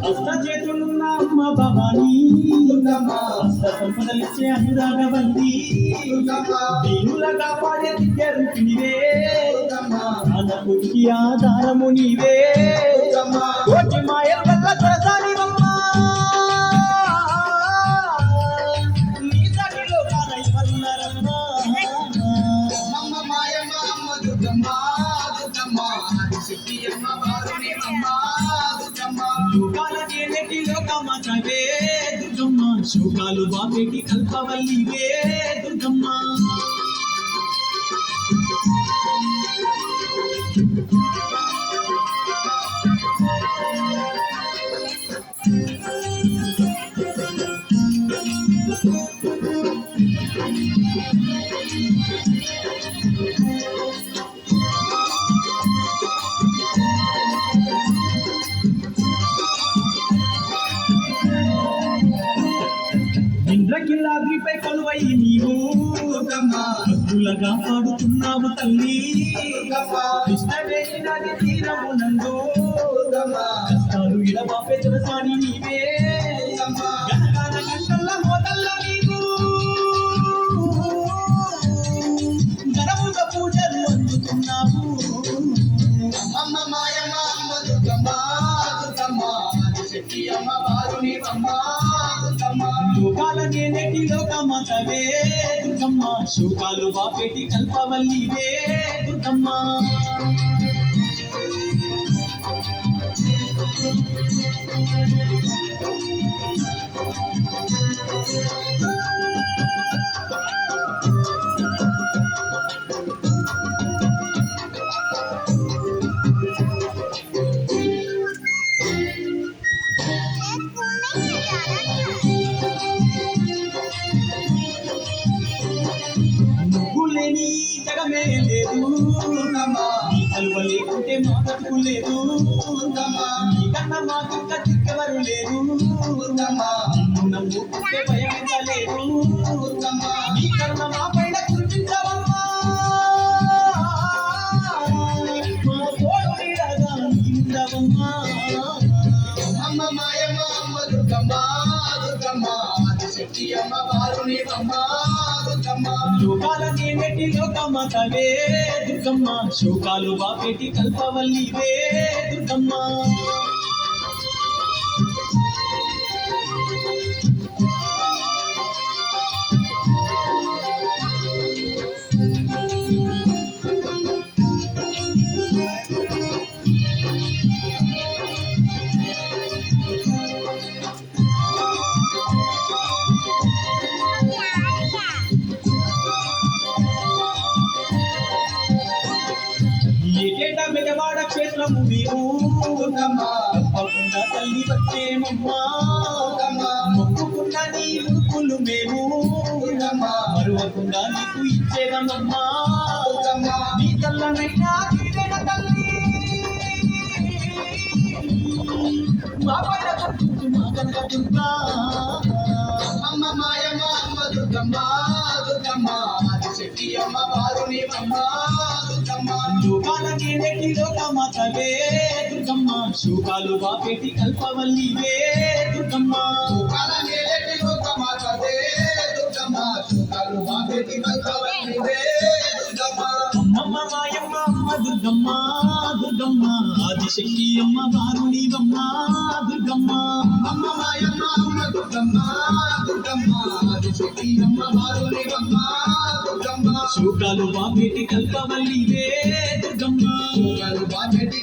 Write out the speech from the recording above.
అష్టచేతులున్న అమ్మ భవానీ అష్ట సంపదలిచ్చే అనురాగవల్లి దీనుల కాపాడే దివ్య రూపినివే అన్నపుడికి ఆధారము నీవే కోటి మాయల వల్ల దొరసానివమ్మా నీ సగిలో కానయ్యన్నారమ్మా అమ్మ మాయమ్మ అమ్మ దుర్గమ్మ దుర్గమ్మ ఆదిశక్తి అమ్మ వారుని అమ్మ దుర్గమ్మ యుగాలకే నెటిలో కమచవే దుర్గమ్మ శోకాలు బాపేటి కల్పవల్లివే దుర్గమ్మ ఇంద్రకిల్లాద్రిపై కొలువై నీవు భక్తులగా పాడుతున్నావు తల్లి కృష్ణవేణి తీరమునందు కష్టాలు ఇడబాపే దొరసాని నీవే గణగాన గంటల్ల మోతల్ల నీవు గణముగ పూజలు అందుతున్నావు అమ్మ మాయమ్మ అమ్మ దుర్గమ్మ దుర్గమ్మ ఆదిశక్తి అమ్మ వారుని అమ్మ దుర్గమ్మ యుగాలనే నెటిలో కమచవే దుర్గమ్మ శోకాలు బాపేటి కల్పవల్లివే దుర్గమ్మ నువ్వులేని జగమే లేదు నీ కలువ లేకుంటే మా బతుకు లేదు నీ కన్నా మాకు కతికెవరు లేరు నిన్ను నమ్ముకుంటే భయమించలేదు నీ కరుణ మా పైన కురిపించవమ్మా మా తోడు నీడగా నిండవమ్మా అమ్మ మాయమ్మ అమ్మ దుర్గమ్మ దుర్గమ్మ ఆదిశక్తి అమ్మ వారుని అమ్మ దుర్గమ్మ యుగాలనే నెటిలో కమచవే దుర్గమ్మ శోకాలు బాపేటి కల్పవల్లివే దుర్గమ్మ ఏటేటా మెదవాడ క్షేత్రము నీవు తప్పకుండా తల్లి వచ్చేమమ్మా మొక్కుకున్న నీ ముక్కులు మేము మరువకుండా నీకు ఇచ్చేదమ్మా నీ తల్లనైనా తీరేన తల్లి మా పైన కట్టుకు మా కనుక దుర్గా అమ్మ మాయమ్మ అమ్మ దుర్గమ్మ దుర్గమ్మ ఆదిశక్తి అమ్మ వారుని అమ్మ దుర్గమ్మ యుగాలనే నెటిలో కమచవే దుర్గమ్మ శోకాలు బాపేటి కల్పవల్లివే దుర్గమ్మ సుఖాల నేలటి లోకమాతదే దుర్గమ్మ సుఖాలు బాబెటి కల్పవల్లివే దుర్గమ్మ అమ్మమ్మ మాయమ్మ అమ్మ దుర్గమ్మ దుర్గమ్మ ఆదిశక్తి అమ్మ వారునివమ్మ దుర్గమ్మ అమ్మ మాయమ్మ అమ్మ దుర్గమ్మ దుర్గమ్మ ఆదిశక్తి అమ్మ వారుని అమ్మ దుర్గమ్మ శోకాలు బాపేటి కల్పవల్లివే దుర్గమ్మ సుఖాలు బాబెటి